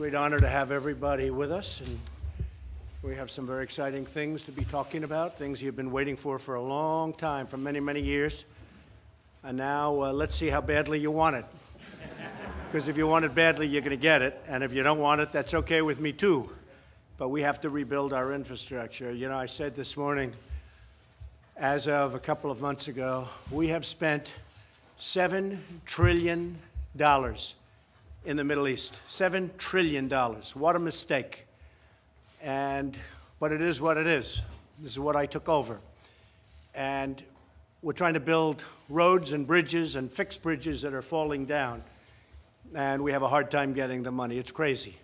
Great honor to have everybody with us, and we have some very exciting things to be talking about, things you've been waiting for a long time, for many, many years. And now let's see how badly you want it. Because if you want it badly, you're going to get it, and if you don't want it, that's okay with me too. But we have to rebuild our infrastructure. You know, I said this morning, as of a couple of months ago, we have spent $7 trillion in the Middle East. $7 trillion. What a mistake. But it is what it is. This is what I took over. And we're trying to build roads and bridges and fix bridges that are falling down. And we have a hard time getting the money. It's crazy.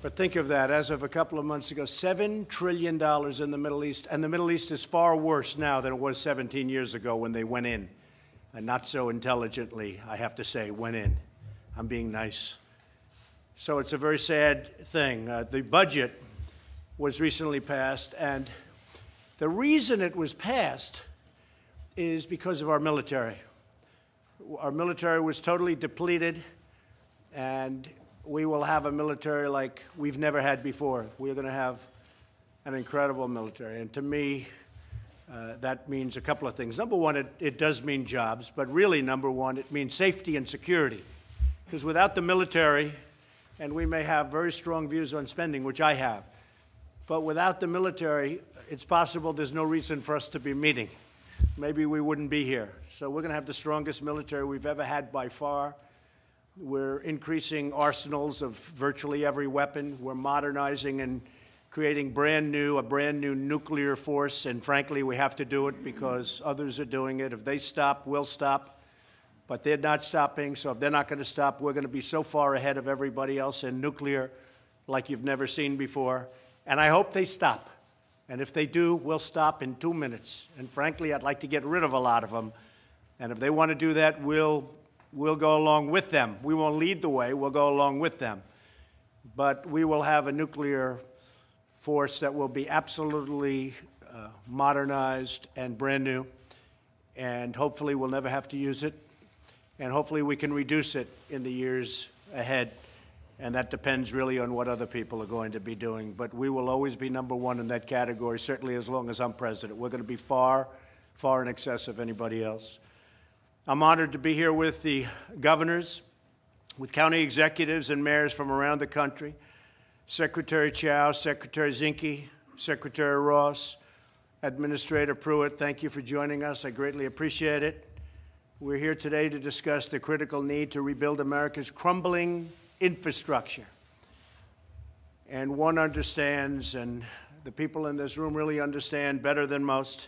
But think of that. As of a couple of months ago, $7 trillion in the Middle East. And the Middle East is far worse now than it was 17 years ago when they went in. And not so intelligently, I have to say, went in. I'm being nice. So it's a very sad thing. The budget was recently passed, and the reason it was passed is because of our military. Our military was totally depleted, and we will have a military like we've never had before. We're going to have an incredible military, and to me, that means a couple of things. Number one, it does mean jobs, but really, number one, it means safety and security. Because without the military, and we may have very strong views on spending, which I have, but without the military, it's possible there's no reason for us to be meeting. Maybe we wouldn't be here. So we're going to have the strongest military we've ever had by far. We're increasing arsenals of virtually every weapon. We're modernizing and creating a brand new nuclear force, and frankly, we have to do it because others are doing it. If they stop, we'll stop. But they're not stopping, so if they're not going to stop, we're going to be so far ahead of everybody else in nuclear like you've never seen before. And I hope they stop. And if they do, we'll stop in 2 minutes. And frankly, I'd like to get rid of a lot of them. And if they want to do that, we'll go along with them. We won't lead the way, we'll go along with them. But we will have a nuclear force that will be absolutely modernized and brand new. And hopefully we'll never have to use it. And hopefully we can reduce it in the years ahead. And that depends really on what other people are going to be doing. But we will always be number one in that category, certainly as long as I'm president. We're going to be far, far in excess of anybody else. I'm honored to be here with the governors, with county executives and mayors from around the country, Secretary Chow, Secretary Zinke, Secretary Ross, Administrator Pruitt. Thank you for joining us. I greatly appreciate it. We're here today to discuss the critical need to rebuild America's crumbling infrastructure. And one understands, and the people in this room really understand better than most,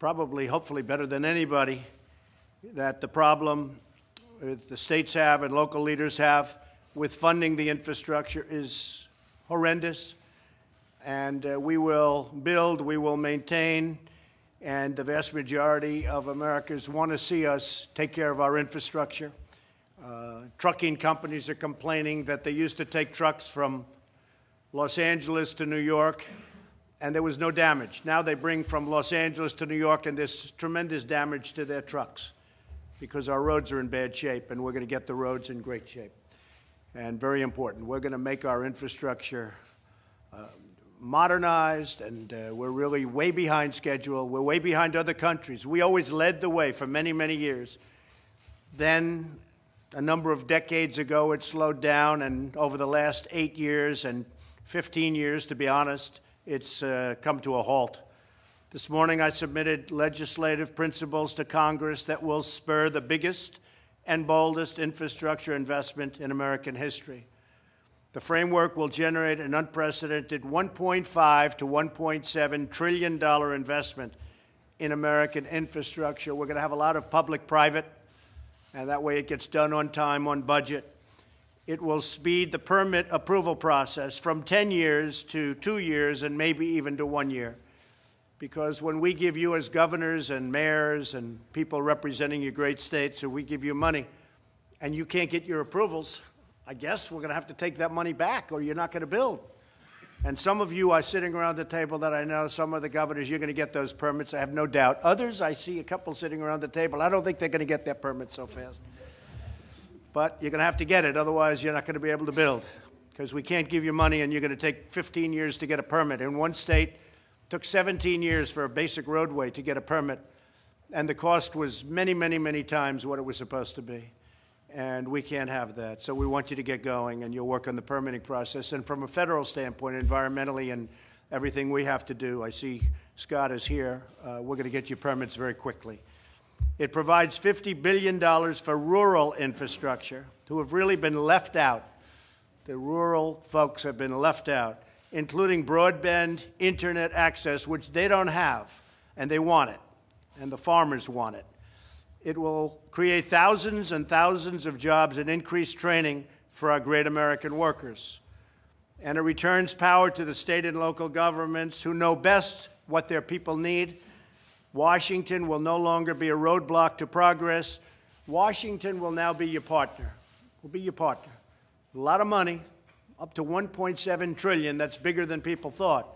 probably, hopefully better than anybody, that the problem the states have and local leaders have with funding the infrastructure is horrendous. And we will build, we will maintain, and the vast majority of Americans want to see us take care of our infrastructure. Trucking companies are complaining that they used to take trucks from Los Angeles to New York, and there was no damage. Now they bring from Los Angeles to New York, and there's tremendous damage to their trucks because our roads are in bad shape, and we're going to get the roads in great shape. And very important, we're going to make our infrastructure modernized, and we're really way behind schedule. We're way behind other countries. We always led the way for many, many years. Then, a number of decades ago, it slowed down, and over the last 8 years and 15 years, to be honest, it's come to a halt. This morning, I submitted legislative principles to Congress that will spur the biggest and boldest infrastructure investment in American history. The framework will generate an unprecedented $1.5 to $1.7 trillion investment in American infrastructure. We're going to have a lot of public-private, and that way it gets done on time, on budget. It will speed the permit approval process from 10 years to 2 years and maybe even to 1 year. Because when we give you as governors and mayors and people representing your great states, or we give you money and you can't get your approvals, I guess we're going to have to take that money back or you're not going to build. And some of you are sitting around the table that I know, some of the governors, you're going to get those permits, I have no doubt. Others, I see a couple sitting around the table, I don't think they're going to get their permits so fast. But you're going to have to get it, otherwise you're not going to be able to build. because we can't give you money and you're going to take 15 years to get a permit. In one state, it took 17 years for a basic roadway to get a permit, and the cost was many, many, many times what it was supposed to be. And we can't have that. So we want you to get going, and you'll work on the permitting process. And from a federal standpoint, environmentally and everything we have to do, I see Scott is here. We're going to get you permits very quickly. It provides $50 billion for rural infrastructure, who have really been left out. The rural folks have been left out, including broadband internet access, which they don't have, and they want it, and the farmers want it. It will create thousands and thousands of jobs and increase training for our great American workers. And it returns power to the state and local governments who know best what their people need. Washington will no longer be a roadblock to progress. Washington will now be your partner. Will be your partner. A lot of money, up to $1.7 trillion. That's bigger than people thought.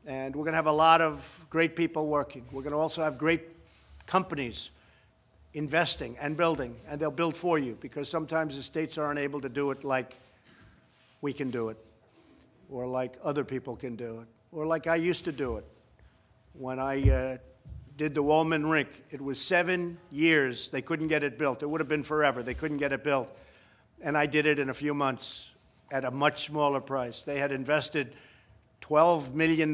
And we're going to have a lot of great people working. We're going to also have great companies investing and building, and they'll build for you, because sometimes the states aren't able to do it like we can do it, or like other people can do it, or like I used to do it. When I did the Woolman Rink, it was 7 years. They couldn't get it built. It would have been forever. They couldn't get it built. And I did it in a few months at a much smaller price. They had invested $12 million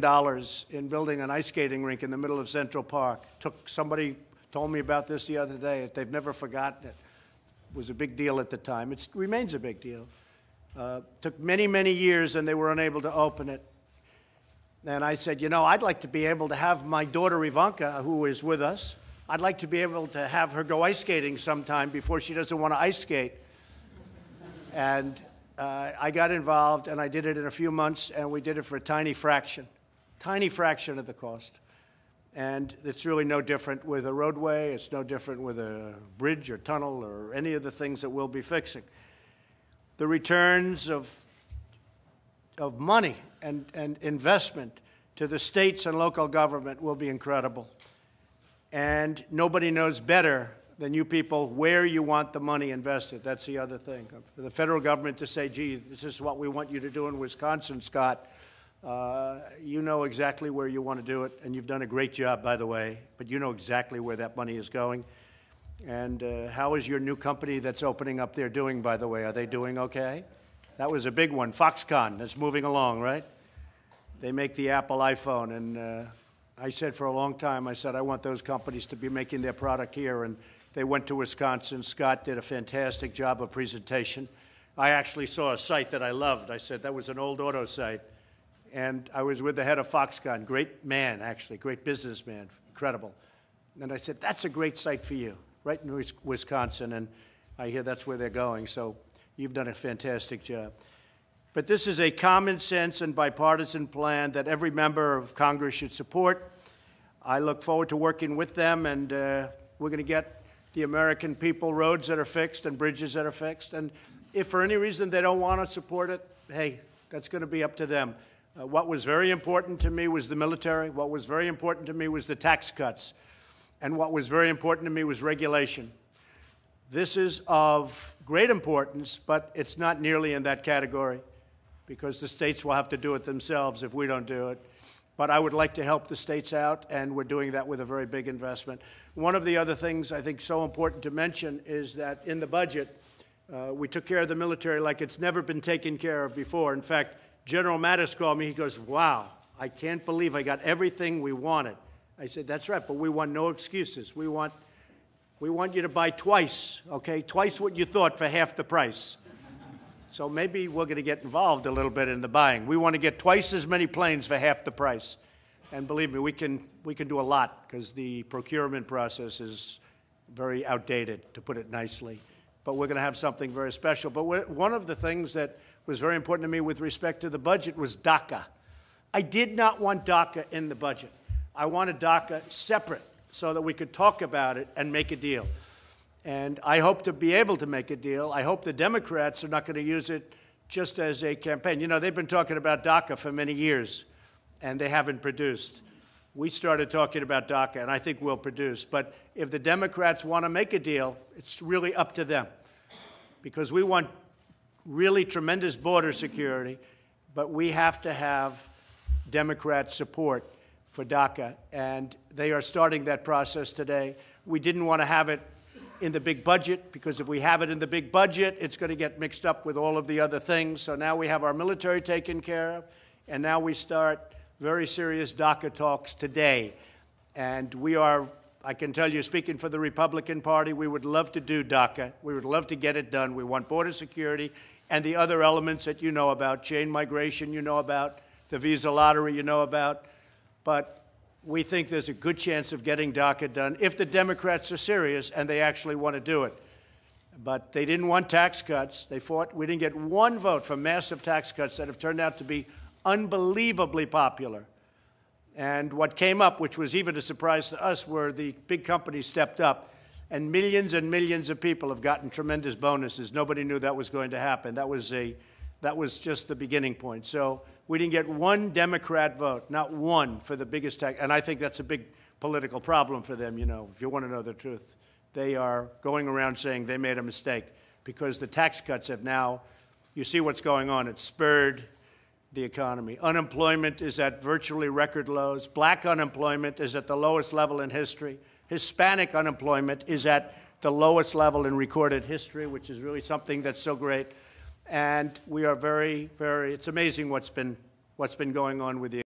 in building an ice skating rink in the middle of Central Park. Somebody told me about this the other day. They've never forgotten it. It was a big deal at the time. It remains a big deal. Took many, many years, and they were unable to open it. And I said, you know, I'd like to be able to have my daughter Ivanka, who is with us, I'd like to be able to have her go ice skating sometime before she doesn't want to ice skate. And I got involved, and I did it in a few months, and we did it for a tiny fraction of the cost. And it's really no different with a roadway. It's no different with a bridge or tunnel or any of the things that we'll be fixing. The returns of money and investment to the states and local government will be incredible. And nobody knows better than you people where you want the money invested. That's the other thing. For the federal government to say, gee, this is what we want you to do in Wisconsin, Scott, you know exactly where you want to do it, and you've done a great job, by the way, but you know exactly where that money is going. And how is your new company that's opening up there doing, by the way? Are they doing okay? That was a big one. Foxconn, that's moving along, right? They make the Apple iPhone, and I said for a long time, I said, I want those companies to be making their product here, and they went to Wisconsin. Scott did a fantastic job of presentation. I actually saw a site that I loved. I said, that was an old auto site. And I was with the head of Foxconn, great man, actually, great businessman, incredible. And I said, that's a great site for you, right in Wisconsin, and I hear that's where they're going, so you've done a fantastic job. But this is a common sense and bipartisan plan that every member of Congress should support. I look forward to working with them, and we're going to get the American people roads that are fixed and bridges that are fixed. And if for any reason they don't want to support it, hey, that's going to be up to them. What was very important to me was the military. What was very important to me was the tax cuts. And what was very important to me was regulation. This is of great importance, but it's not nearly in that category, because the states will have to do it themselves if we don't do it. But I would like to help the states out, and we're doing that with a very big investment. One of the other things I think so important to mention is that in the budget, we took care of the military like it's never been taken care of before. In fact, General Mattis called me. He goes, wow, I can't believe I got everything we wanted. I said, that's right, but we want no excuses. We want you to buy twice, okay? Twice what you thought for half the price. So maybe we're going to get involved a little bit in the buying. We want to get twice as many planes for half the price. And believe me, we can do a lot, because the procurement process is very outdated, to put it nicely. But we're going to have something very special. But one of the things that was very important to me with respect to the budget was DACA. I did not want DACA in the budget. I wanted DACA separate so that we could talk about it and make a deal. And I hope to be able to make a deal. I hope the Democrats are not going to use it just as a campaign. You know, they've been talking about DACA for many years, and they haven't produced. We started talking about DACA, and I think we'll produce. But if the Democrats want to make a deal, it's really up to them, because we want really tremendous border security, but we have to have Democrat support for DACA, and they are starting that process today. We didn't want to have it in the big budget, because if we have it in the big budget, it's going to get mixed up with all of the other things. So now we have our military taken care of, and now we start very serious DACA talks today. And we are, I can tell you, speaking for the Republican Party, we would love to do DACA. We would love to get it done. We want border security and the other elements that you know about, chain migration you know about, the visa lottery you know about. But we think there's a good chance of getting DACA done if the Democrats are serious and they actually want to do it. But they didn't want tax cuts. They fought. We didn't get one vote for massive tax cuts that have turned out to be unbelievably popular. And what came up, which was even a surprise to us, were the big companies stepped up, and millions of people have gotten tremendous bonuses. Nobody knew that was going to happen. That was just the beginning point. So we didn't get one Democrat vote, not one, for the biggest tax. And I think that's a big political problem for them, you know, if you want to know the truth. They are going around saying they made a mistake because the tax cuts have now, you see what's going on. It's spurred the economy. Unemployment is at virtually record lows. Black unemployment is at the lowest level in history. Hispanic unemployment is at the lowest level in recorded history, which is really something that's so great. And we are it's amazing what's been going on with the